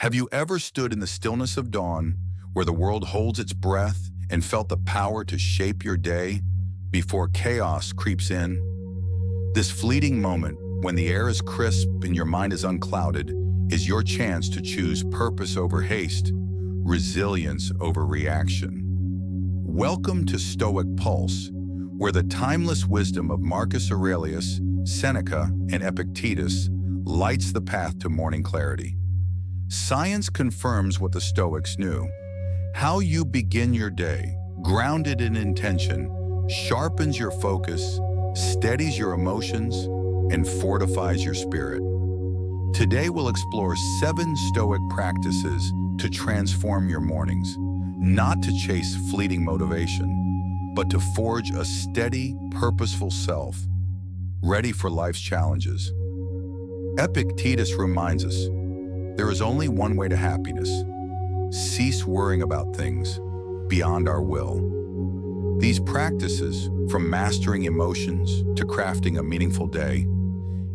Have you ever stood in the stillness of dawn, where the world holds its breath, and felt the power to shape your day before chaos creeps in? This fleeting moment, when the air is crisp and your mind is unclouded, is your chance to choose purpose over haste, resilience over reaction. Welcome to Stoic Pulse, where the timeless wisdom of Marcus Aurelius, Seneca, and Epictetus lights the path to morning clarity. Science confirms what the Stoics knew. How you begin your day, grounded in intention, sharpens your focus, steadies your emotions, and fortifies your spirit. Today we'll explore 7 Stoic practices to transform your mornings, not to chase fleeting motivation, but to forge a steady, purposeful self, ready for life's challenges. Epictetus reminds us, there is only one way to happiness. Cease worrying about things beyond our will. These practices, from mastering emotions to crafting a meaningful day,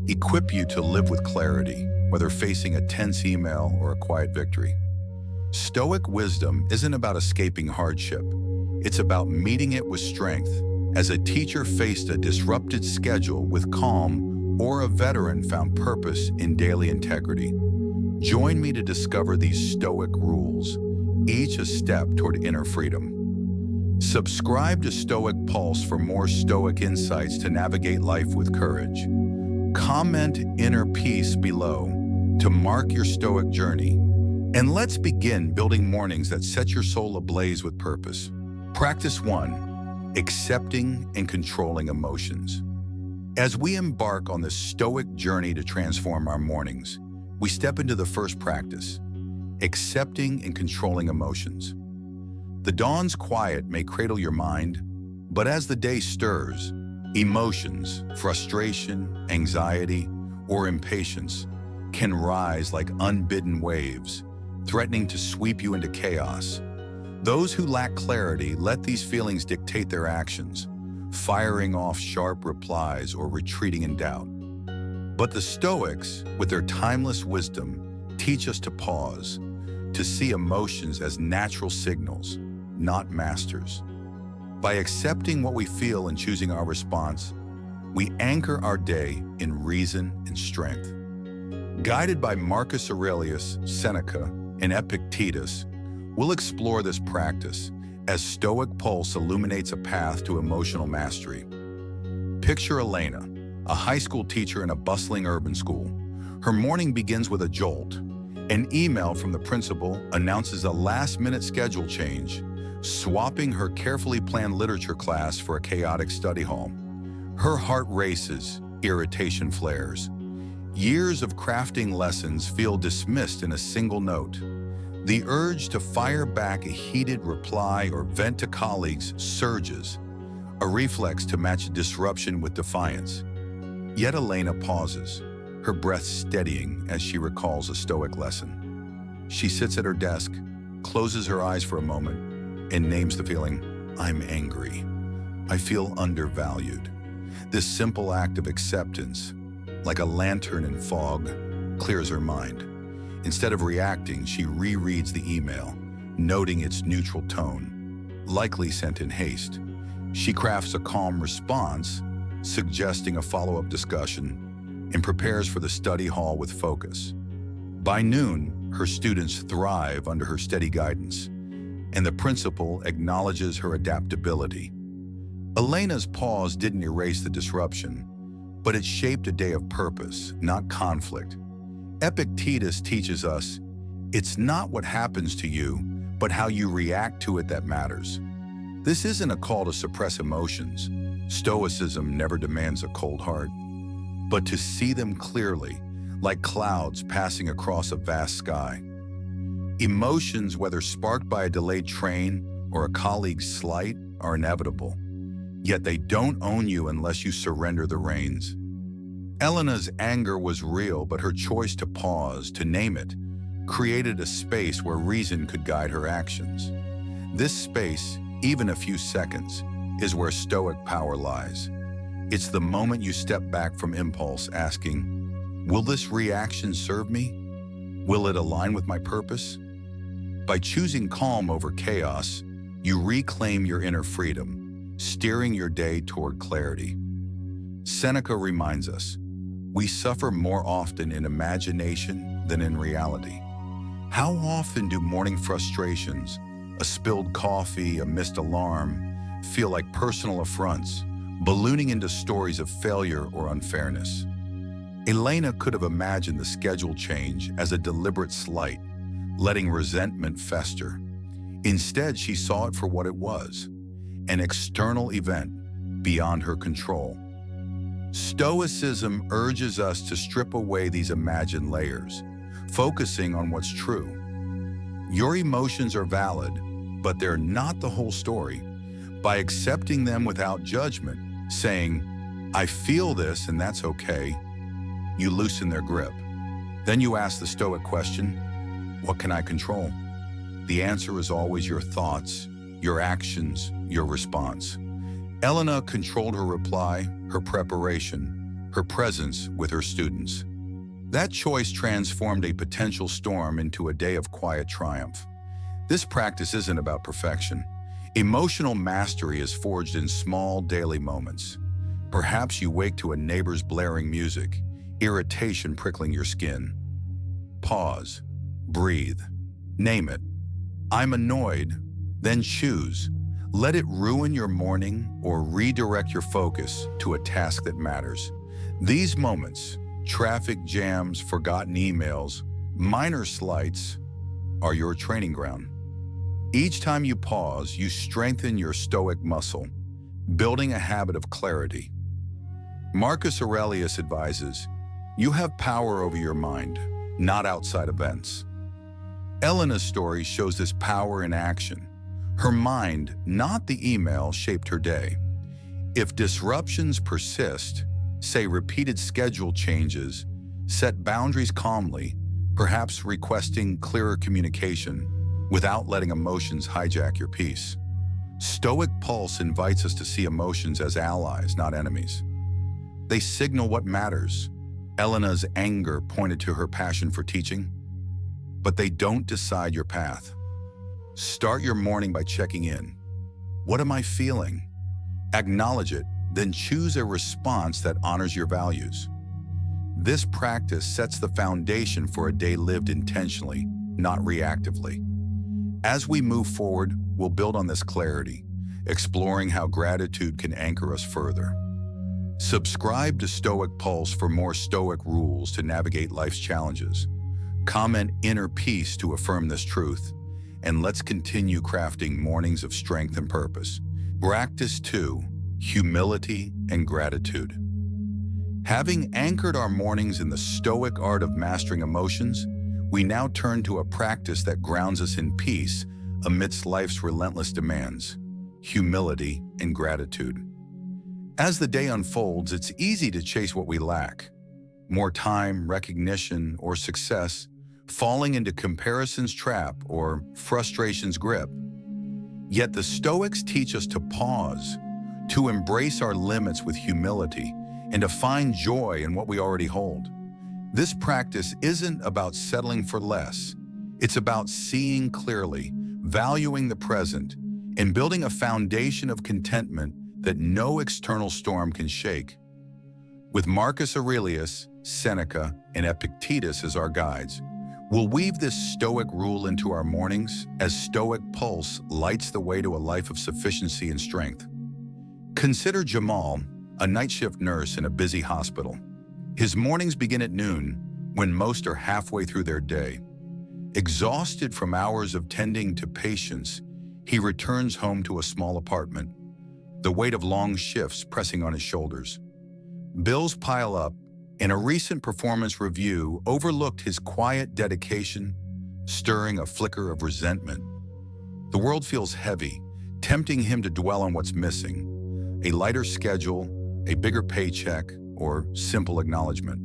equip you to live with clarity, whether facing a tense email or a quiet victory. Stoic wisdom isn't about escaping hardship. It's about meeting it with strength, as a teacher faced a disrupted schedule with calm, or a veteran found purpose in daily integrity. Join me to discover these Stoic rules, each a step toward inner freedom. Subscribe to Stoic Pulse for more Stoic insights to navigate life with courage. Comment inner peace below to mark your Stoic journey. And let's begin building mornings that set your soul ablaze with purpose. Practice 1, accepting and controlling emotions. As we embark on this Stoic journey to transform our mornings, we step into the first practice, accepting and controlling emotions. The dawn's quiet may cradle your mind, but as the day stirs, emotions, frustration, anxiety, or impatience can rise like unbidden waves, threatening to sweep you into chaos. Those who lack clarity let these feelings dictate their actions, firing off sharp replies or retreating in doubt. But the Stoics, with their timeless wisdom, teach us to pause, to see emotions as natural signals, not masters. By accepting what we feel and choosing our response, we anchor our day in reason and strength. Guided by Marcus Aurelius, Seneca, and Epictetus, we'll explore this practice as Stoic Pulse illuminates a path to emotional mastery. Picture Elena, a high school teacher in a bustling urban school. Her morning begins with a jolt. An email from the principal announces a last-minute schedule change, swapping her carefully planned literature class for a chaotic study hall. Her heart races, irritation flares. Years of crafting lessons feel dismissed in a single note. The urge to fire back a heated reply or vent to colleagues surges, a reflex to match disruption with defiance. Yet Elena pauses, her breath steadying as she recalls a Stoic lesson. She sits at her desk, closes her eyes for a moment, and names the feeling, "I'm angry. I feel undervalued." This simple act of acceptance, like a lantern in fog, clears her mind. Instead of reacting, she rereads the email, noting its neutral tone, likely sent in haste. She crafts a calm response, suggesting a follow-up discussion, and prepares for the study hall with focus. By noon, her students thrive under her steady guidance, and the principal acknowledges her adaptability. Elena's pause didn't erase the disruption, but it shaped a day of purpose, not conflict. Epictetus teaches us, it's not what happens to you, but how you react to it that matters. This isn't a call to suppress emotions. Stoicism never demands a cold heart, but to see them clearly, like clouds passing across a vast sky. Emotions, whether sparked by a delayed train or a colleague's slight, are inevitable, yet they don't own you unless you surrender the reins. Elena's anger was real, but her choice to pause, to name it, created a space where reason could guide her actions. This space, even a few seconds, is where Stoic power lies. It's the moment you step back from impulse, asking, will this reaction serve me? Will it align with my purpose? By choosing calm over chaos, you reclaim your inner freedom, steering your day toward clarity. Seneca reminds us, we suffer more often in imagination than in reality. How often do morning frustrations, a spilled coffee, a missed alarm, feel like personal affronts, ballooning into stories of failure or unfairness? Elena could have imagined the schedule change as a deliberate slight, letting resentment fester. Instead, she saw it for what it was, an external event beyond her control. Stoicism urges us to strip away these imagined layers, focusing on what's true. Your emotions are valid, but they're not the whole story. By accepting them without judgment, saying, "I feel this and that's okay," you loosen their grip. Then you ask the Stoic question, what can I control? The answer is always your thoughts, your actions, your response. Elena controlled her reply, her preparation, her presence with her students. That choice transformed a potential storm into a day of quiet triumph. This practice isn't about perfection. Emotional mastery is forged in small daily moments. Perhaps you wake to a neighbor's blaring music, irritation prickling your skin. Pause, breathe, name it. I'm annoyed, then choose. Let it ruin your morning or redirect your focus to a task that matters. These moments, traffic jams, forgotten emails, minor slights, are your training ground. Each time you pause, you strengthen your Stoic muscle, building a habit of clarity. Marcus Aurelius advises, you have power over your mind, not outside events. Elena's story shows this power in action. Her mind, not the email, shaped her day. If disruptions persist, say repeated schedule changes, set boundaries calmly, perhaps requesting clearer communication without letting emotions hijack your peace. Stoic Pulse invites us to see emotions as allies, not enemies. They signal what matters. Elena's anger pointed to her passion for teaching, but they don't decide your path. Start your morning by checking in. What am I feeling? Acknowledge it, then choose a response that honors your values. This practice sets the foundation for a day lived intentionally, not reactively. As we move forward, we'll build on this clarity, exploring how gratitude can anchor us further. Subscribe to Stoic Pulse for more Stoic rules to navigate life's challenges. Comment inner peace to affirm this truth, and let's continue crafting mornings of strength and purpose. Practice 2, humility and gratitude. Having anchored our mornings in the Stoic art of mastering emotions, we now turn to a practice that grounds us in peace amidst life's relentless demands, humility and gratitude. As the day unfolds, it's easy to chase what we lack. More time, recognition, or success, falling into comparison's trap or frustration's grip. Yet the Stoics teach us to pause, to embrace our limits with humility, and to find joy in what we already hold. This practice isn't about settling for less. It's about seeing clearly, valuing the present, and building a foundation of contentment that no external storm can shake. With Marcus Aurelius, Seneca, and Epictetus as our guides, we'll weave this Stoic rule into our mornings as Stoic Pulse lights the way to a life of sufficiency and strength. Consider Jamal, a night shift nurse in a busy hospital. His mornings begin at noon, when most are halfway through their day. Exhausted from hours of tending to patients, he returns home to a small apartment, the weight of long shifts pressing on his shoulders. Bills pile up, and a recent performance review overlooked his quiet dedication, stirring a flicker of resentment. The world feels heavy, tempting him to dwell on what's missing: a lighter schedule, a bigger paycheck, or simple acknowledgement.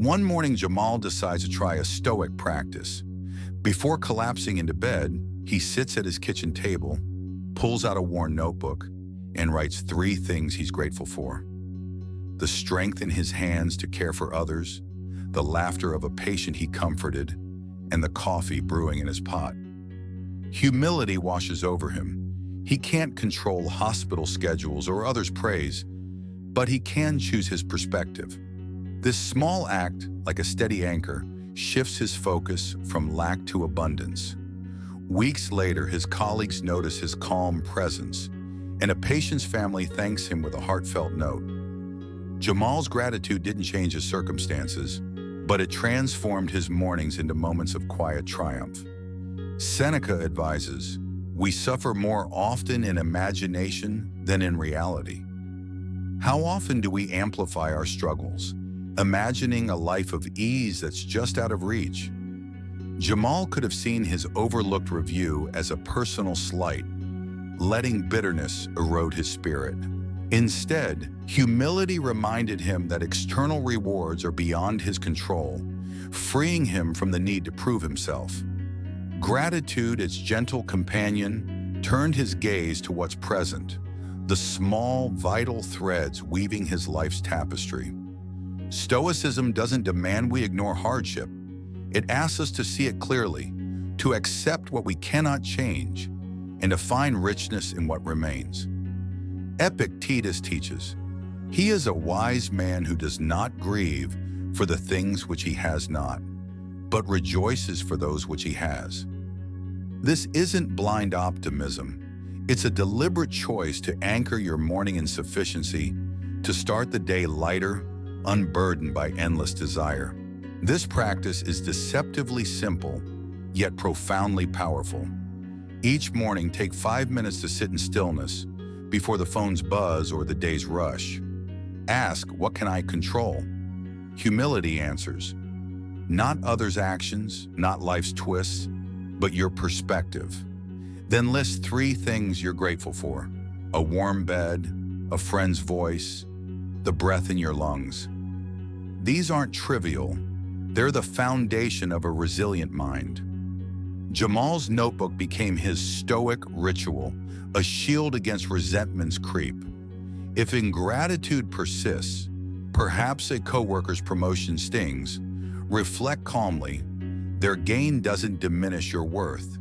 One morning, Jamal decides to try a Stoic practice. Before collapsing into bed, he sits at his kitchen table, pulls out a worn notebook, and writes 3 things he's grateful for: the strength in his hands to care for others, the laughter of a patient he comforted, and the coffee brewing in his pot. Humility washes over him. He can't control hospital schedules or others' praise, but he can choose his perspective. This small act, like a steady anchor, shifts his focus from lack to abundance. Weeks later, his colleagues notice his calm presence, and a patient's family thanks him with a heartfelt note. Jamal's gratitude didn't change his circumstances, but it transformed his mornings into moments of quiet triumph. Seneca advises, "We suffer more often in imagination than in reality." How often do we amplify our struggles, imagining a life of ease that's just out of reach? Jamal could have seen his overlooked review as a personal slight, letting bitterness erode his spirit. Instead, humility reminded him that external rewards are beyond his control, freeing him from the need to prove himself. Gratitude, its gentle companion, turned his gaze to what's present, the small, vital threads weaving his life's tapestry. Stoicism doesn't demand we ignore hardship. It asks us to see it clearly, to accept what we cannot change, and to find richness in what remains. Epictetus teaches, "He is a wise man who does not grieve for the things which he has not, but rejoices for those which he has." This isn't blind optimism. It's a deliberate choice to anchor your morning in sufficiency, to start the day lighter, unburdened by endless desire. This practice is deceptively simple, yet profoundly powerful. Each morning, take 5 minutes to sit in stillness before the phone's buzz or the day's rush. Ask, what can I control? Humility answers, not others' actions, not life's twists, but your perspective. Then list 3 things you're grateful for: a warm bed, a friend's voice, the breath in your lungs. These aren't trivial. They're the foundation of a resilient mind. Jamal's notebook became his stoic ritual, a shield against resentment's creep. If ingratitude persists, perhaps a coworker's promotion stings, reflect calmly. Their gain doesn't diminish your worth.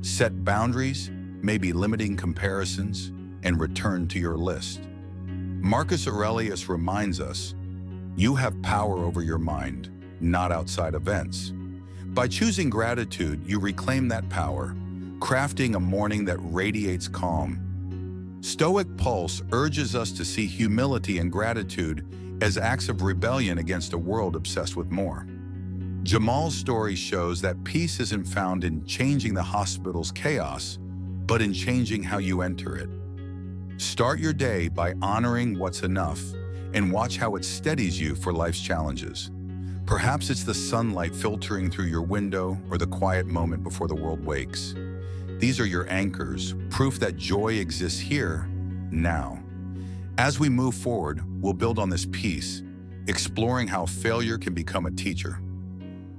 Set boundaries, maybe limiting comparisons, and return to your list. Marcus Aurelius reminds us, you have power over your mind, not outside events. By choosing gratitude, you reclaim that power, crafting a morning that radiates calm. Stoic Pulse urges us to see humility and gratitude as acts of rebellion against a world obsessed with more. Jamal's story shows that peace isn't found in changing the hospital's chaos, but in changing how you enter it. Start your day by honoring what's enough and watch how it steadies you for life's challenges. Perhaps it's the sunlight filtering through your window or the quiet moment before the world wakes. These are your anchors, proof that joy exists here, now. As we move forward, we'll build on this peace, exploring how failure can become a teacher.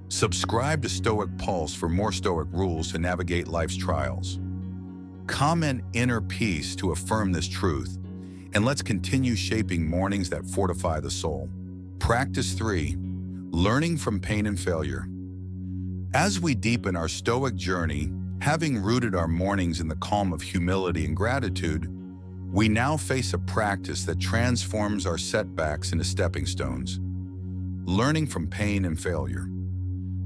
Subscribe to Stoic Pulse for more Stoic rules to navigate life's trials. Comment inner peace to affirm this truth, and let's continue shaping mornings that fortify the soul. Practice 3, learning from pain and failure. As we deepen our Stoic journey, having rooted our mornings in the calm of humility and gratitude, we now face a practice that transforms our setbacks into stepping stones. Learning from pain and failure.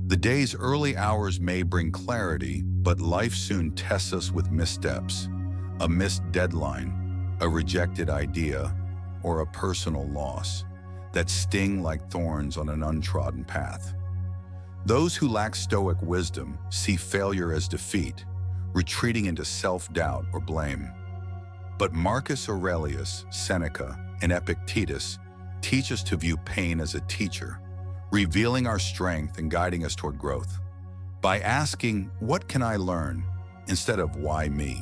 The day's early hours may bring clarity, but life soon tests us with missteps, a missed deadline, a rejected idea, or a personal loss that sting like thorns on an untrodden path. Those who lack Stoic wisdom see failure as defeat, retreating into self-doubt or blame. But Marcus Aurelius, Seneca, and Epictetus teach us to view pain as a teacher, revealing our strength and guiding us toward growth. By asking, what can I learn, instead of why me?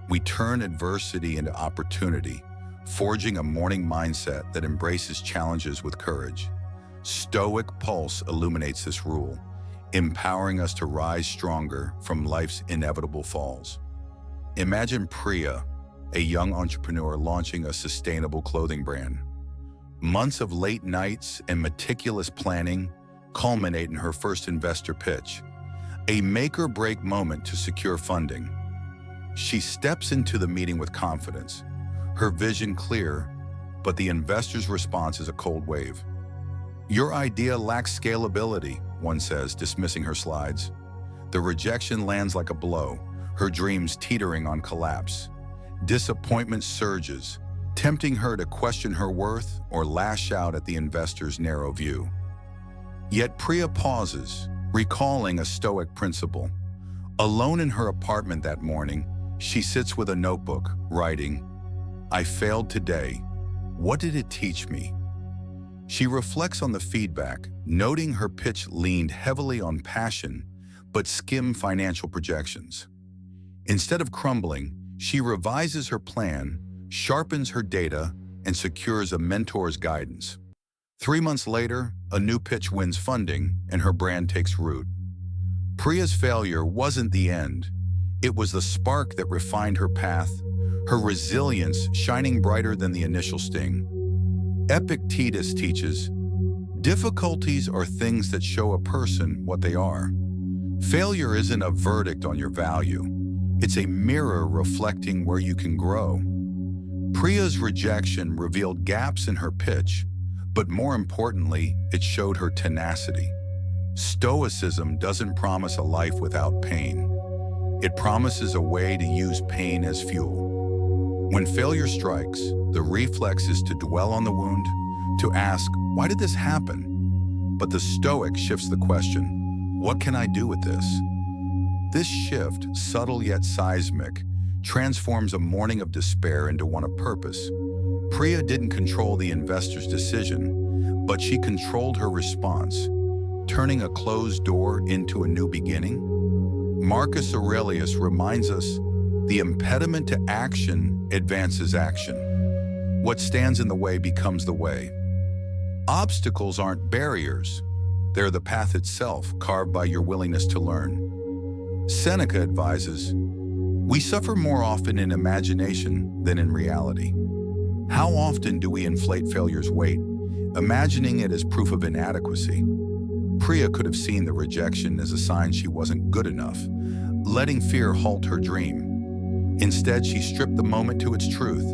We turn adversity into opportunity, forging a morning mindset that embraces challenges with courage. Stoic Pulse illuminates this rule, empowering us to rise stronger from life's inevitable falls. Imagine Priya, a young entrepreneur launching a sustainable clothing brand. Months of late nights and meticulous planning culminate in her first investor pitch, a make-or-break moment to secure funding. She steps into the meeting with confidence, her vision clear, but the investor's response is a cold wave. "Your idea lacks scalability," one says, dismissing her slides. The rejection lands like a blow, her dreams teetering on collapse. Disappointment surges, tempting her to question her worth or lash out at the investor's narrow view. Yet Priya pauses, recalling a Stoic principle. Alone in her apartment that morning, she sits with a notebook, writing, "I failed today. What did it teach me?" She reflects on the feedback, noting her pitch leaned heavily on passion, but skimmed financial projections. Instead of crumbling, she revises her plan, sharpens her data, and secures a mentor's guidance. 3 months later, a new pitch wins funding, and her brand takes root. Priya's failure wasn't the end. It was the spark that refined her path, her resilience shining brighter than the initial sting. Epictetus teaches, "Difficulties are things that show a person what they are." Failure isn't a verdict on your value. It's a mirror reflecting where you can grow. Priya's rejection revealed gaps in her pitch, but more importantly, it showed her tenacity. Stoicism doesn't promise a life without pain. It promises a way to use pain as fuel. When failure strikes, the reflex is to dwell on the wound, to ask, "Why did this happen?" But the Stoic shifts the question, "What can I do with this?" This shift, subtle yet seismic, transforms a morning of despair into one of purpose. Priya didn't control the investor's decision, but she controlled her response, turning a closed door into a new beginning. Marcus Aurelius reminds us, "The impediment to action advances action. What stands in the way becomes the way." Obstacles aren't barriers. They're the path itself, carved by your willingness to learn. Seneca advises, "We suffer more often in imagination than in reality." How often do we inflate failure's weight, imagining it as proof of inadequacy? Priya could have seen the rejection as a sign she wasn't good enough, letting fear halt her dream. Instead, she stripped the moment to its truth.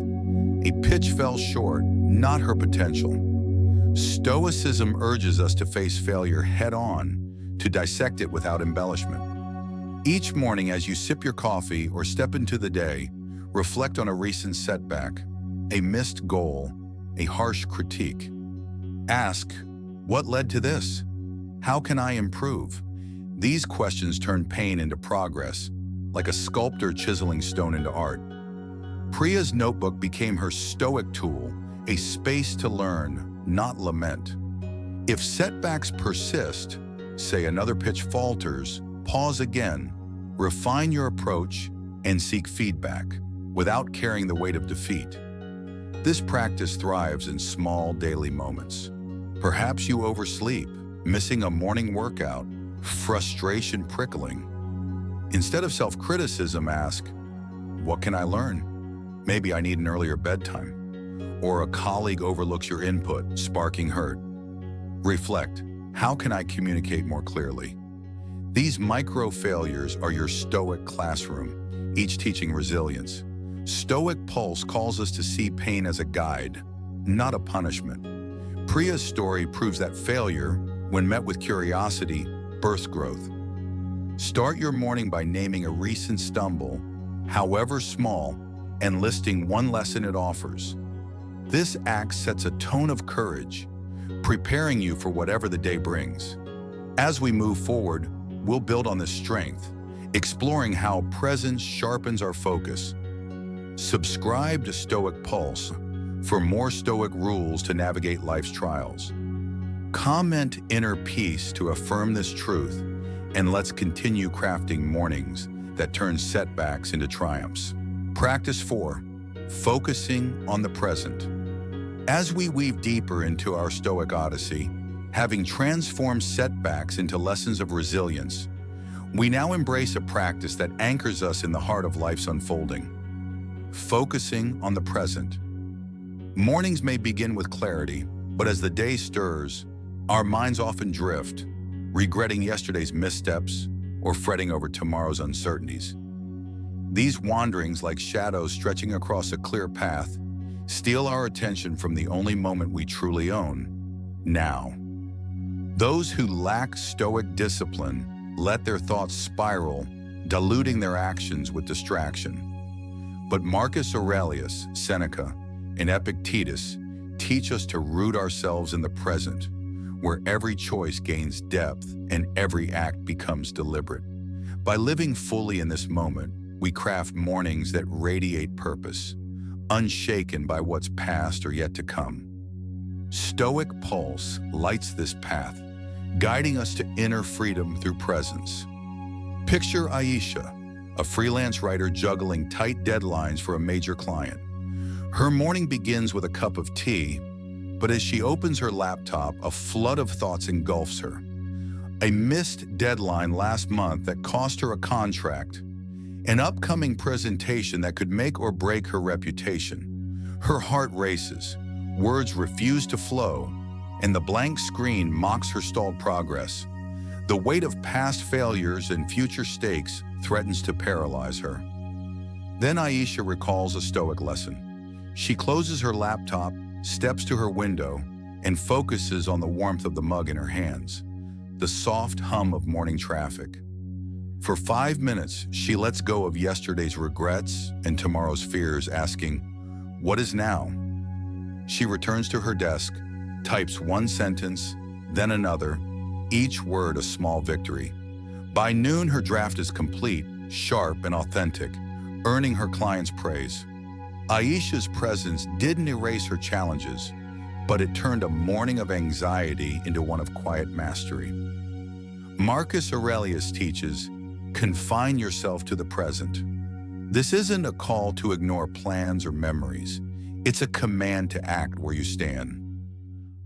A pitch fell short, not her potential. Stoicism urges us to face failure head-on, to dissect it without embellishment. Each morning as you sip your coffee or step into the day, reflect on a recent setback, a missed goal, a harsh critique. Ask, "What led to this? How can I improve?" These questions turn pain into progress, like a sculptor chiseling stone into art. Priya's notebook became her Stoic tool, a space to learn, not lament. If setbacks persist, say another pitch falters, pause again, refine your approach, and seek feedback, without carrying the weight of defeat. This practice thrives in small daily moments. Perhaps you oversleep, missing a morning workout, frustration prickling. Instead of self-criticism, ask, "What can I learn? Maybe I need an earlier bedtime." Or a colleague overlooks your input, sparking hurt. Reflect, "How can I communicate more clearly?" These micro failures are your Stoic classroom, each teaching resilience. Stoic Pulse calls us to see pain as a guide, not a punishment. Priya's story proves that failure, when met with curiosity, births growth. Start your morning by naming a recent stumble, however small, and listing one lesson it offers. This act sets a tone of courage, preparing you for whatever the day brings. As we move forward, we'll build on this strength, exploring how presence sharpens our focus. Subscribe to Stoic Pulse for more Stoic rules to navigate life's trials. Comment inner peace to affirm this truth, and let's continue crafting mornings that turn setbacks into triumphs. Practice 4, focusing on the present. As we weave deeper into our Stoic Odyssey, having transformed setbacks into lessons of resilience, we now embrace a practice that anchors us in the heart of life's unfolding. Focusing on the present. Mornings may begin with clarity, but as the day stirs, Our minds often drift, regretting yesterday's missteps or fretting over tomorrow's uncertainties. These wanderings, like shadows stretching across a clear path, steal our attention from the only moment we truly own, now. Those who lack Stoic discipline let their thoughts spiral, diluting their actions with distraction. But Marcus Aurelius, Seneca, and Epictetus teach us to root ourselves in the present, where every choice gains depth and every act becomes deliberate. By living fully in this moment, we craft mornings that radiate purpose, unshaken by what's past or yet to come. Stoic Pulse lights this path, guiding us to inner freedom through presence. Picture Aisha, a freelance writer juggling tight deadlines for a major client. Her morning begins with a cup of tea, but as she opens her laptop, a flood of thoughts engulfs her. A missed deadline last month that cost her a contract, an upcoming presentation that could make or break her reputation. Her heart races, words refuse to flow, and the blank screen mocks her stalled progress. The weight of past failures and future stakes threatens to paralyze her. Then Aisha recalls a Stoic lesson. She closes her laptop, steps to her window, and focuses on the warmth of the mug in her hands, the soft hum of morning traffic. For 5 minutes, she lets go of yesterday's regrets and tomorrow's fears, asking, "What is now?" She returns to her desk, types one sentence, then another, each word a small victory. By noon, her draft is complete, sharp, and authentic, earning her client's praise. Aisha's presence didn't erase her challenges, but it turned a morning of anxiety into one of quiet mastery. Marcus Aurelius teaches, confine yourself to the present. This isn't a call to ignore plans or memories. It's a command to act where you stand.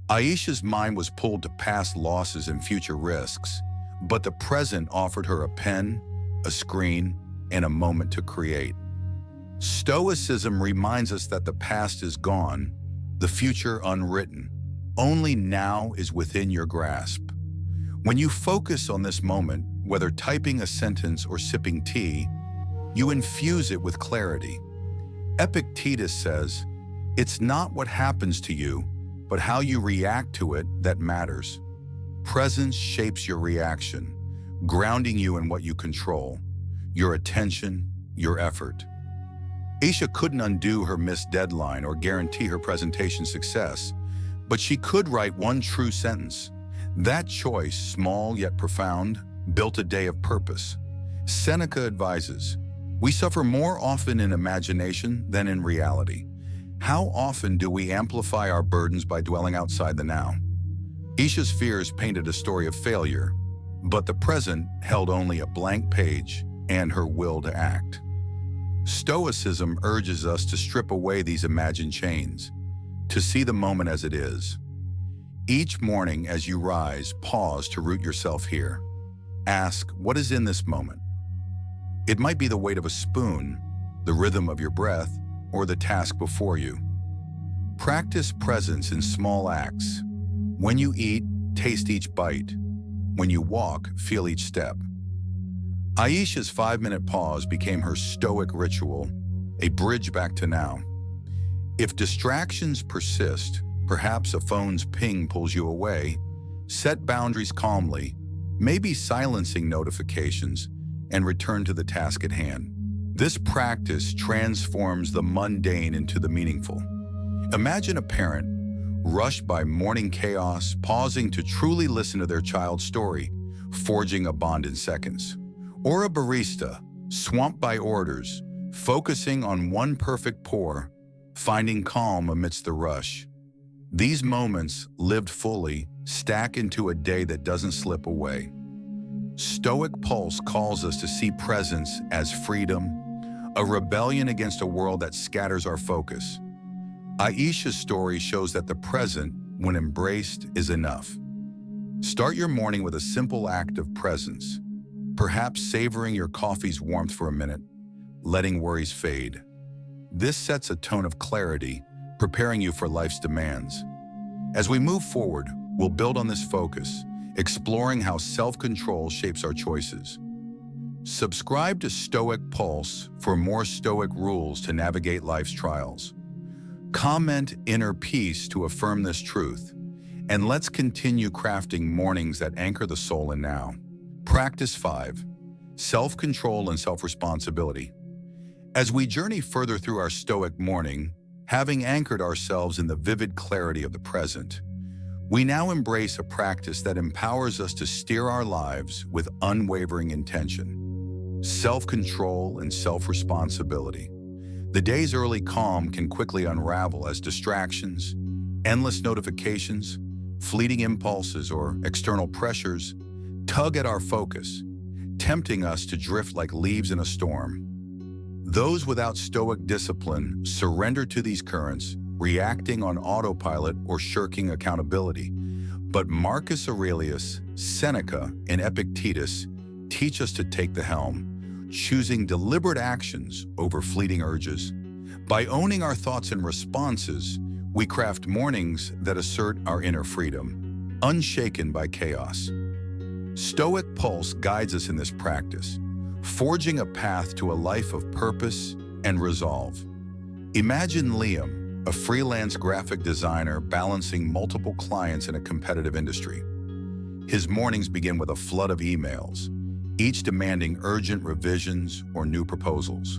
Aisha's mind was pulled to past losses and future risks, but the present offered her a pen, a screen, and a moment to create. Stoicism reminds us that the past is gone, the future unwritten. Only now is within your grasp. When you focus on this moment, whether typing a sentence or sipping tea, you infuse it with clarity. Epictetus says, "It's not what happens to you, but how you react to it that matters." Presence shapes your reaction, grounding you in what you control, your attention, your effort. Aisha couldn't undo her missed deadline or guarantee her presentation success, but she could write one true sentence. That choice, small yet profound, built a day of purpose. Seneca advises, we suffer more often in imagination than in reality. How often do we amplify our burdens by dwelling outside the now? Aisha's fears painted a story of failure, but the present held only a blank page and her will to act. Stoicism urges us to strip away these imagined chains, to see the moment as it is. Each morning as you rise, pause to root yourself here. Ask, what is in this moment? It might be the weight of a spoon, the rhythm of your breath, or the task before you. Practice presence in small acts. When you eat, taste each bite. When you walk, feel each step. Aisha's 5-minute pause became her Stoic ritual, a bridge back to now. If distractions persist, perhaps a phone's ping pulls you away, set boundaries calmly, maybe silencing notifications, and return to the task at hand. This practice transforms the mundane into the meaningful. Imagine a parent, rushed by morning chaos, pausing to truly listen to their child's story, forging a bond in seconds. Or a barista, swamped by orders, focusing on one perfect pour, finding calm amidst the rush. These moments, lived fully, stack into a day that doesn't slip away. Stoic Pulse calls us to see presence as freedom, a rebellion against a world that scatters our focus. Aisha's story shows that the present, when embraced, is enough. Start your morning with a simple act of presence, perhaps savoring your coffee's warmth for a minute, letting worries fade. This sets a tone of clarity, preparing you for life's demands. As we move forward, we'll build on this focus, exploring how self-control shapes our choices. Subscribe to Stoic Pulse for more Stoic rules to navigate life's trials. Comment inner peace to affirm this truth, and let's continue crafting mornings that anchor the soul in now. Practice 5. Self-control and self-responsibility. As we journey further through our Stoic morning, having anchored ourselves in the vivid clarity of the present, we now embrace a practice that empowers us to steer our lives with unwavering intention. Self-control and self-responsibility. The day's early calm can quickly unravel as distractions, endless notifications, fleeting impulses, or external pressures tug at our focus, tempting us to drift like leaves in a storm. Those without Stoic discipline surrender to these currents, reacting on autopilot or shirking accountability. But Marcus Aurelius, Seneca, and Epictetus teach us to take the helm, choosing deliberate actions over fleeting urges. By owning our thoughts and responses, we craft mornings that assert our inner freedom, unshaken by chaos. Stoic Pulse guides us in this practice, forging a path to a life of purpose and resolve. Imagine Liam, a freelance graphic designer balancing multiple clients in a competitive industry. His mornings begin with a flood of emails, each demanding urgent revisions or new proposals.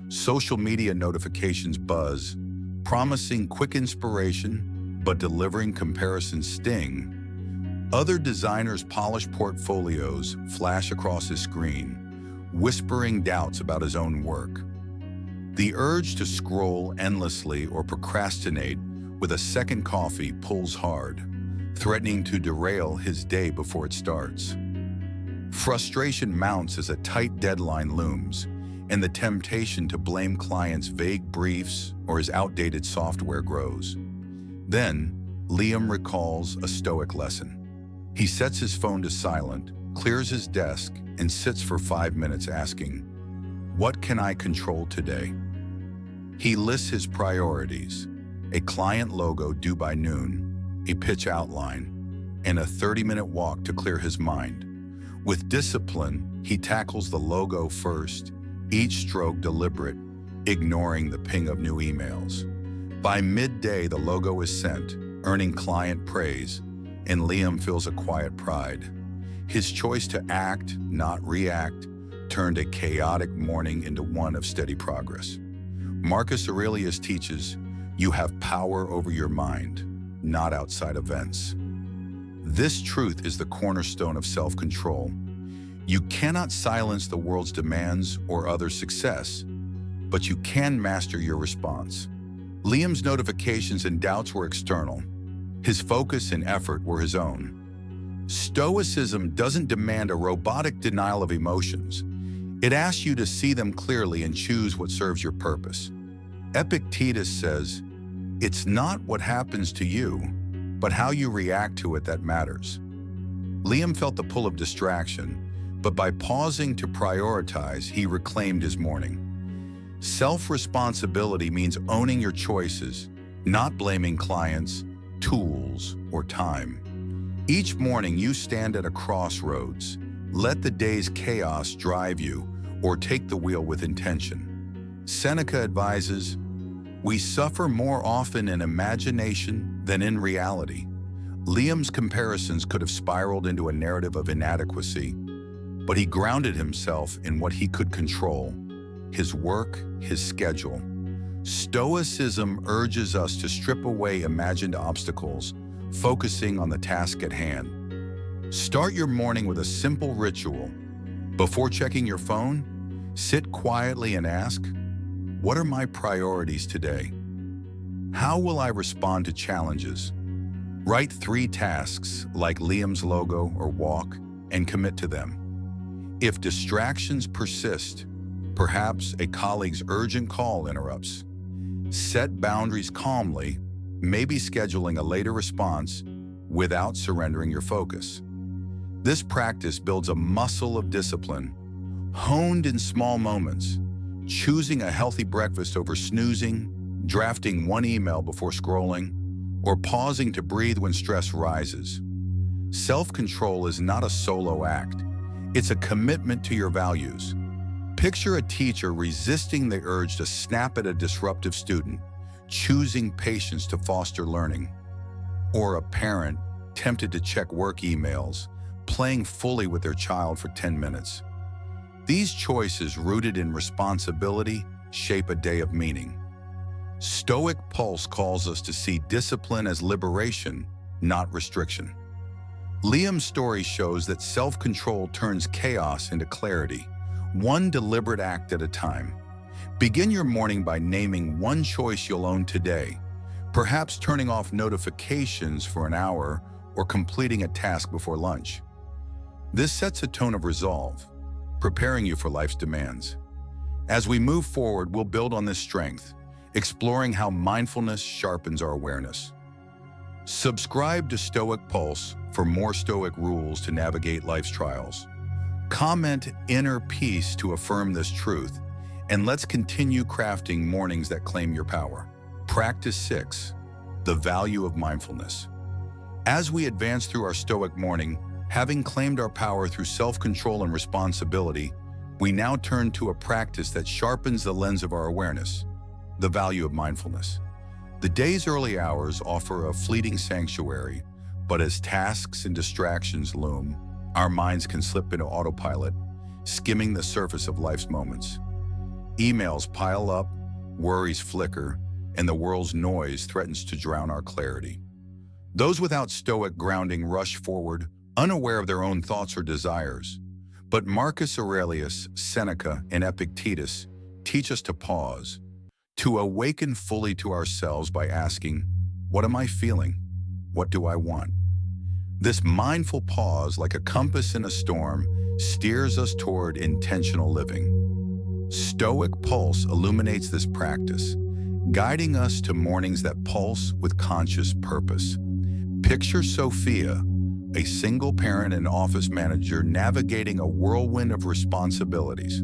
Social media notifications buzz, promising quick inspiration, but delivering comparison sting. Other designers' polished portfolios flash across his screen, whispering doubts about his own work. The urge to scroll endlessly or procrastinate with a second coffee pulls hard, threatening to derail his day before it starts. Frustration mounts as a tight deadline looms, and the temptation to blame clients' vague briefs or his outdated software grows. Then, Liam recalls a Stoic lesson. He sets his phone to silent, clears his desk, and sits for 5 minutes asking, "What can I control today?" He lists his priorities: a client logo due by noon, a pitch outline, and a 30-minute walk to clear his mind. With discipline, he tackles the logo first, each stroke deliberate, ignoring the ping of new emails. By midday, the logo is sent, earning client praise, and Liam feels a quiet pride. His choice to act, not react, turned a chaotic morning into one of steady progress. Marcus Aurelius teaches, you have power over your mind, not outside events. This truth is the cornerstone of self-control. You cannot silence the world's demands or others' success, but you can master your response. Liam's notifications and doubts were external. His focus and effort were his own. Stoicism doesn't demand a robotic denial of emotions. It asks you to see them clearly and choose what serves your purpose. Epictetus says, "It's not what happens to you, but how you react to it that matters." Liam felt the pull of distraction, but by pausing to prioritize, he reclaimed his morning. Self-responsibility means owning your choices, not blaming clients, tools, or time. Each morning you stand at a crossroads. Let the day's chaos drive you, or take the wheel with intention. Seneca advises, "We suffer more often in imagination than in reality." Liam's comparisons could have spiraled into a narrative of inadequacy, but he grounded himself in what he could control: his work, his schedule. Stoicism urges us to strip away imagined obstacles, focusing on the task at hand. Start your morning with a simple ritual. Before checking your phone, sit quietly and ask, what are my priorities today? How will I respond to challenges? Write 3 tasks like Liam's logo or walk and commit to them. If distractions persist, perhaps a colleague's urgent call interrupts, set boundaries calmly, maybe scheduling a later response without surrendering your focus. This practice builds a muscle of discipline, honed in small moments, choosing a healthy breakfast over snoozing, drafting 1 email before scrolling, or pausing to breathe when stress rises. Self-control is not a solo act. It's a commitment to your values. Picture a teacher resisting the urge to snap at a disruptive student, choosing patience to foster learning. Or a parent tempted to check work emails, playing fully with their child for 10 minutes. These choices, rooted in responsibility, shape a day of meaning. Stoic Pulse calls us to see discipline as liberation, not restriction. Liam's story shows that self-control turns chaos into clarity, one deliberate act at a time. Begin your morning by naming one choice you'll own today, perhaps turning off notifications for an hour or completing a task before lunch. This sets a tone of resolve, preparing you for life's demands. As we move forward, we'll build on this strength, exploring how mindfulness sharpens our awareness. Subscribe to Stoic Pulse for more Stoic rules to navigate life's trials. Comment "inner peace" to affirm this truth, and let's continue crafting mornings that claim your power. Practice 6. The value of mindfulness. As we advance through our Stoic morning, having claimed our power through self-control and responsibility, we now turn to a practice that sharpens the lens of our awareness, the value of mindfulness. The day's early hours offer a fleeting sanctuary, but as tasks and distractions loom, our minds can slip into autopilot, skimming the surface of life's moments. Emails pile up, worries flicker, and the world's noise threatens to drown our clarity. Those without Stoic grounding rush forward, unaware of their own thoughts or desires. But Marcus Aurelius, Seneca, and Epictetus teach us to pause, to awaken fully to ourselves by asking, what am I feeling? What do I want? This mindful pause, like a compass in a storm, steers us toward intentional living. Stoic Pulse illuminates this practice, guiding us to mornings that pulse with conscious purpose. Picture Sophia, a single parent and office manager navigating a whirlwind of responsibilities.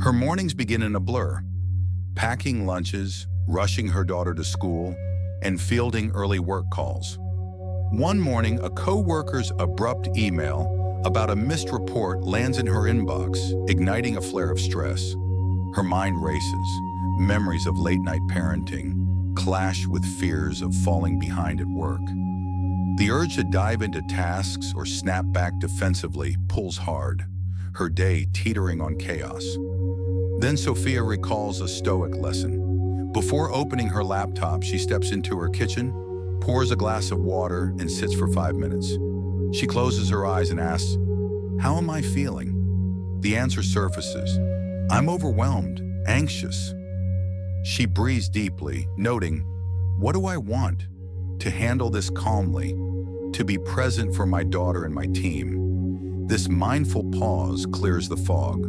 Her mornings begin in a blur, packing lunches, rushing her daughter to school, and fielding early work calls. One morning, a co-worker's abrupt email about a missed report lands in her inbox, igniting a flare of stress. Her mind races. Memories of late-night parenting clash with fears of falling behind at work. The urge to dive into tasks or snap back defensively pulls hard, her day teetering on chaos. Then Sophia recalls a Stoic lesson. Before opening her laptop, she steps into her kitchen, pours a glass of water, and sits for 5 minutes. She closes her eyes and asks, "How am I feeling?" The answer surfaces. "I'm overwhelmed, anxious." She breathes deeply, noting, "What do I want? To handle this calmly, to be present for my daughter and my team." This mindful pause clears the fog.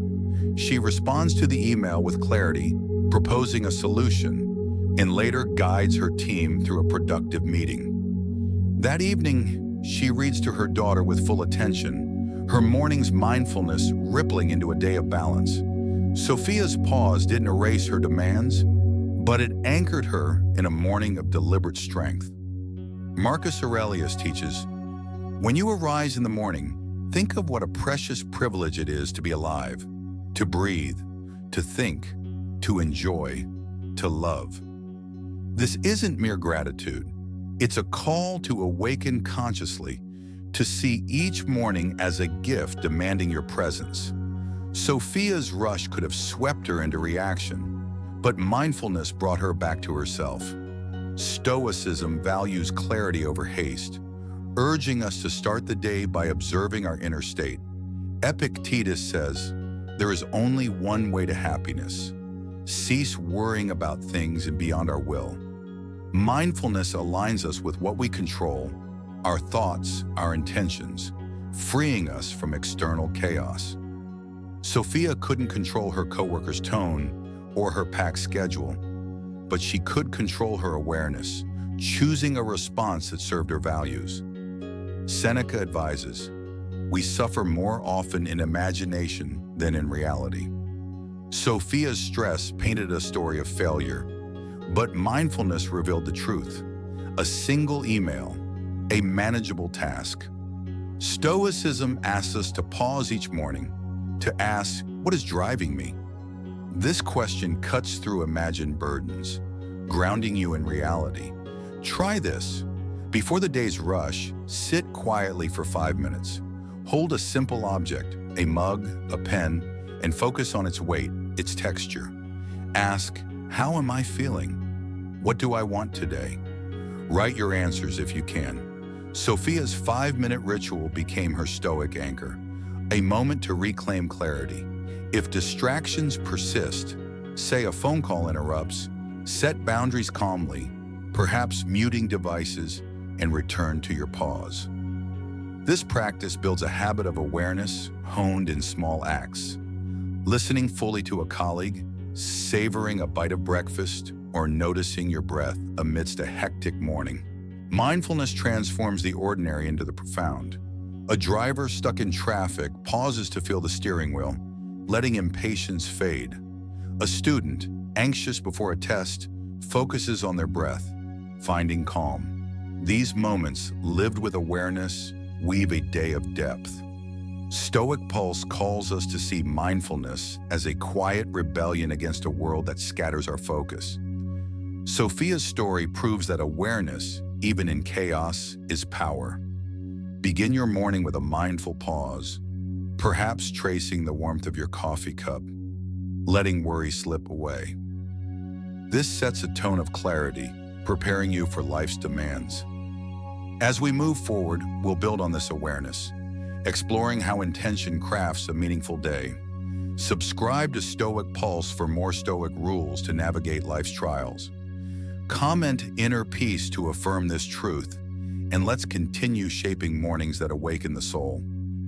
She responds to the email with clarity, proposing a solution, and later guides her team through a productive meeting. That evening, she reads to her daughter with full attention, her morning's mindfulness rippling into a day of balance. Sophia's pause didn't erase her demands, but it anchored her in a morning of deliberate strength. Marcus Aurelius teaches, when you arise in the morning, think of what a precious privilege it is to be alive, to breathe, to think, to enjoy, to love. This isn't mere gratitude. It's a call to awaken consciously, to see each morning as a gift demanding your presence. Sophia's rush could have swept her into reaction, but mindfulness brought her back to herself. Stoicism values clarity over haste, urging us to start the day by observing our inner state. Epictetus says, there is only one way to happiness. Cease worrying about things and beyond our will. Mindfulness aligns us with what we control, our thoughts, our intentions, freeing us from external chaos. Sophia couldn't control her coworker's tone or her packed schedule, but she could control her awareness, choosing a response that served her values. Seneca advises, we suffer more often in imagination than in reality. Sophia's stress painted a story of failure, but mindfulness revealed the truth. A single email, a manageable task. Stoicism asks us to pause each morning, to ask, what is driving me? This question cuts through imagined burdens, grounding you in reality. Try this. Before the day's rush, sit quietly for 5 minutes. Hold a simple object, a mug, a pen, and focus on its weight, its texture. Ask, how am I feeling? What do I want today? Write your answers if you can. Sophia's 5-minute ritual became her Stoic anchor, a moment to reclaim clarity. If distractions persist, say a phone call interrupts, set boundaries calmly, perhaps muting devices, and return to your pause. This practice builds a habit of awareness honed in small acts. Listening fully to a colleague, savoring a bite of breakfast, or noticing your breath amidst a hectic morning. Mindfulness transforms the ordinary into the profound. A driver stuck in traffic pauses to feel the steering wheel, letting impatience fade. A student, anxious before a test, focuses on their breath, finding calm. These moments, lived with awareness, weave a day of depth. Stoic Pulse calls us to see mindfulness as a quiet rebellion against a world that scatters our focus. Sophia's story proves that awareness, even in chaos, is power. Begin your morning with a mindful pause, perhaps tracing the warmth of your coffee cup, letting worry slip away. This sets a tone of clarity, preparing you for life's demands. As we move forward, we'll build on this awareness, exploring how intention crafts a meaningful day. Subscribe to Stoic Pulse for more Stoic rules to navigate life's trials. Comment inner peace to affirm this truth, and let's continue shaping mornings that awaken the soul.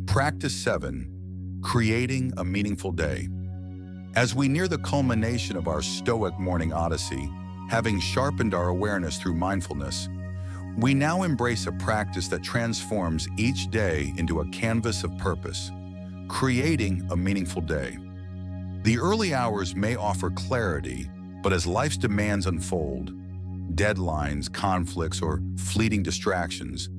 Practice 7, creating a meaningful day. As we near the culmination of our Stoic morning odyssey, having sharpened our awareness through mindfulness, we now embrace a practice that transforms each day into a canvas of purpose, creating a meaningful day. The early hours may offer clarity, but as life's demands unfold, deadlines, conflicts, or fleeting distractions,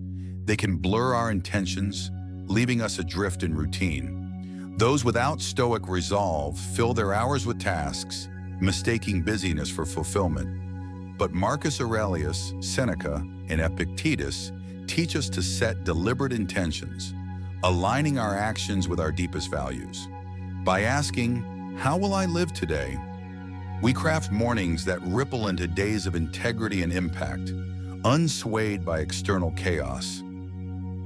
they can blur our intentions, leaving us adrift in routine. Those without Stoic resolve fill their hours with tasks, mistaking busyness for fulfillment. But Marcus Aurelius, Seneca, and Epictetus teach us to set deliberate intentions, aligning our actions with our deepest values. By asking, how will I live today? We craft mornings that ripple into days of integrity and impact, unswayed by external chaos.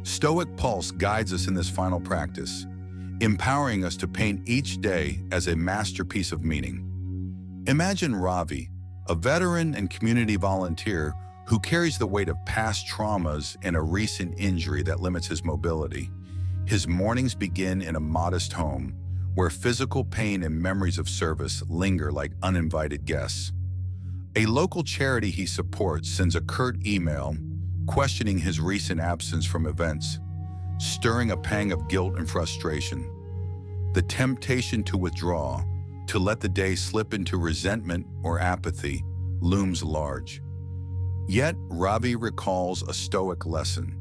Stoic Pulse guides us in this final practice, empowering us to paint each day as a masterpiece of meaning. Imagine Ravi, a veteran and community volunteer who carries the weight of past traumas and a recent injury that limits his mobility. His mornings begin in a modest home, where physical pain and memories of service linger like uninvited guests. A local charity he supports sends a curt email questioning his recent absence from events, stirring a pang of guilt and frustration. The temptation to withdraw, to let the day slip into resentment or apathy, looms large. Yet, Ravi recalls a Stoic lesson.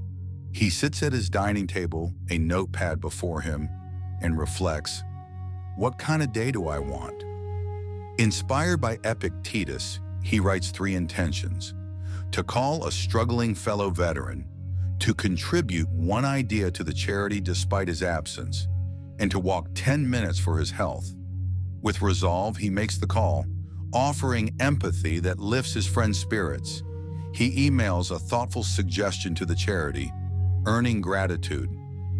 He sits at his dining table, a notepad before him, and reflects, what kind of day do I want? Inspired by Epictetus, he writes 3 intentions: to call a struggling fellow veteran, to contribute 1 idea to the charity despite his absence, and to walk 10 minutes for his health. With resolve, he makes the call, offering empathy that lifts his friend's spirits. He emails a thoughtful suggestion to the charity, earning gratitude,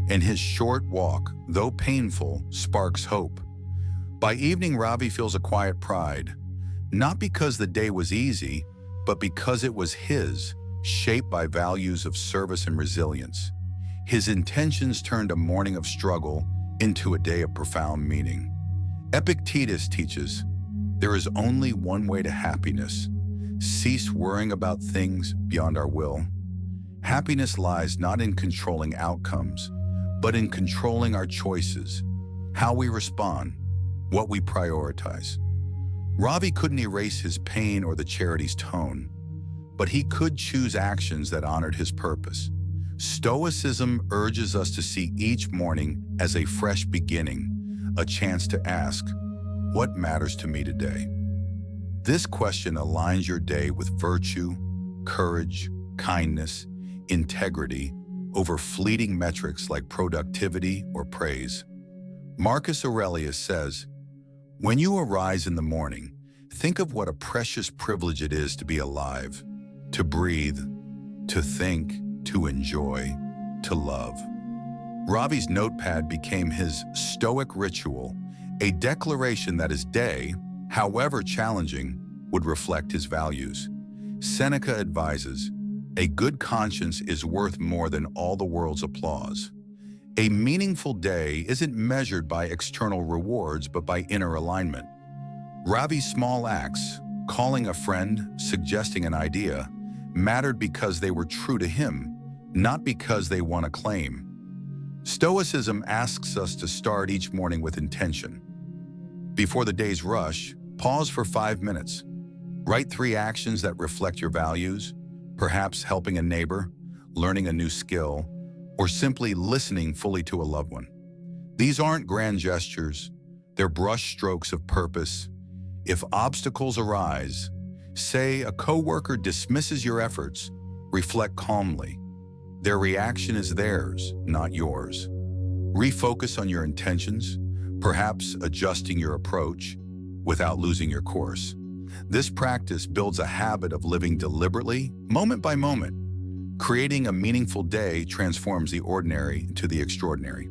and his short walk, though painful, sparks hope. By evening, Ravi feels a quiet pride, not because the day was easy, but because it was his, shaped by values of service and resilience. His intentions turned a morning of struggle into a day of profound meaning. Epictetus teaches, there is only one way to happiness. Cease worrying about things beyond our will. Happiness lies not in controlling outcomes, but in controlling our choices, how we respond, what we prioritize. Ravi couldn't erase his pain or the charity's tone, but he could choose actions that honored his purpose. Stoicism urges us to see each morning as a fresh beginning, a chance to ask, what matters to me today? This question aligns your day with virtue, courage, kindness, integrity, over fleeting metrics like productivity or praise. Marcus Aurelius says, when you arise in the morning, think of what a precious privilege it is to be alive, to breathe, to think, to enjoy, to love. Ravi's notepad became his Stoic ritual, a declaration that his day, however challenging, would reflect his values. Seneca advises, a good conscience is worth more than all the world's applause. A meaningful day isn't measured by external rewards, but by inner alignment. Ravi's small acts, calling a friend, suggesting an idea, mattered because they were true to him, not because they won acclaim. Stoicism asks us to start each morning with intention. Before the day's rush, pause for 5 minutes. Write 3 actions that reflect your values, perhaps helping a neighbor, learning a new skill, or simply listening fully to a loved one. These aren't grand gestures, they're brush strokes of purpose. If obstacles arise, say a coworker dismisses your efforts, reflect calmly. Their reaction is theirs, not yours. Refocus on your intentions, perhaps adjusting your approach without losing your course. This practice builds a habit of living deliberately, moment by moment. Creating a meaningful day transforms the ordinary into the extraordinary.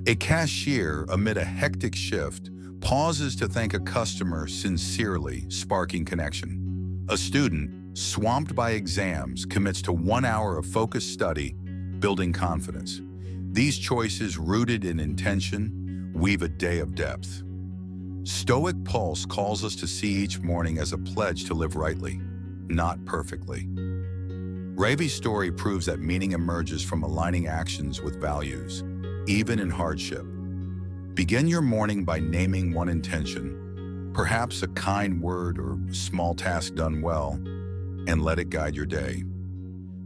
A cashier, amid a hectic shift, pauses to thank a customer sincerely, sparking connection. A student, swamped by exams, commits to 1 hour of focused study, building confidence. These choices, rooted in intention, weave a day of depth. Stoic Pulse calls us to see each morning as a pledge to live rightly, not perfectly. Ravi's story proves that meaning emerges from aligning actions with values, even in hardship. Begin your morning by naming one intention, perhaps a kind word or small task done well, and let it guide your day.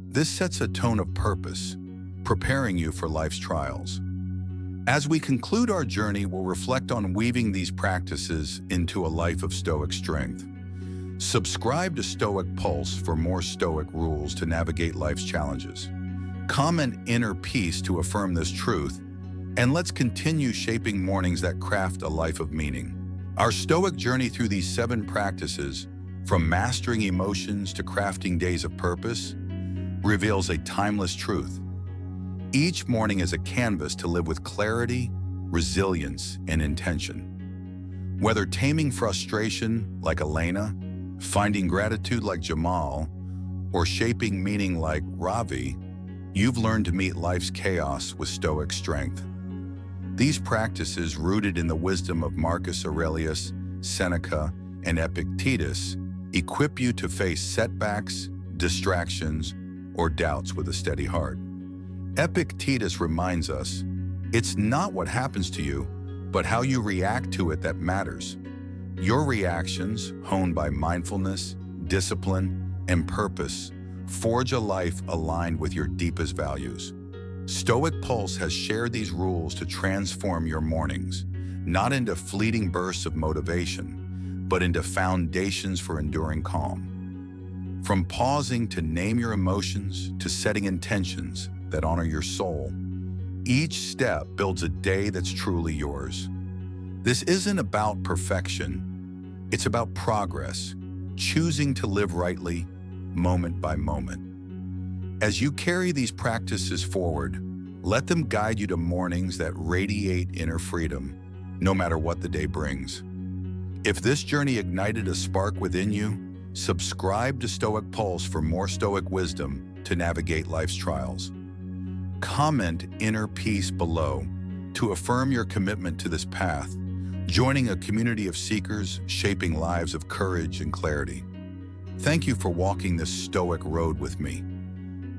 This sets a tone of purpose, preparing you for life's trials. As we conclude our journey, we'll reflect on weaving these practices into a life of Stoic strength. Subscribe to Stoic Pulse for more Stoic rules to navigate life's challenges. Comment inner peace to affirm this truth, and let's continue shaping mornings that craft a life of meaning. Our Stoic journey through these 7 practices, from mastering emotions to crafting days of purpose, reveals a timeless truth. Each morning is a canvas to live with clarity, resilience, and intention. Whether taming frustration like Elena, finding gratitude like Jamal, or shaping meaning like Ravi, you've learned to meet life's chaos with Stoic strength. These practices, rooted in the wisdom of Marcus Aurelius, Seneca, and Epictetus, equip you to face setbacks, distractions, or doubts with a steady heart. Epictetus reminds us, it's not what happens to you, but how you react to it that matters. Your reactions, honed by mindfulness, discipline, and purpose, forge a life aligned with your deepest values. Stoic Pulse has shared these rules to transform your mornings, not into fleeting bursts of motivation, but into foundations for enduring calm. From pausing to name your emotions to setting intentions that honor your soul, each step builds a day that's truly yours. This isn't about perfection, it's about progress, choosing to live rightly, moment by moment. As you carry these practices forward, let them guide you to mornings that radiate inner freedom, no matter what the day brings. If this journey ignited a spark within you, subscribe to Stoic Pulse for more Stoic wisdom to navigate life's trials. Comment inner peace below to affirm your commitment to this path, joining a community of seekers shaping lives of courage and clarity. Thank you for walking this Stoic road with me.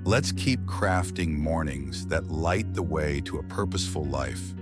Let's keep crafting mornings that light the way to a purposeful life.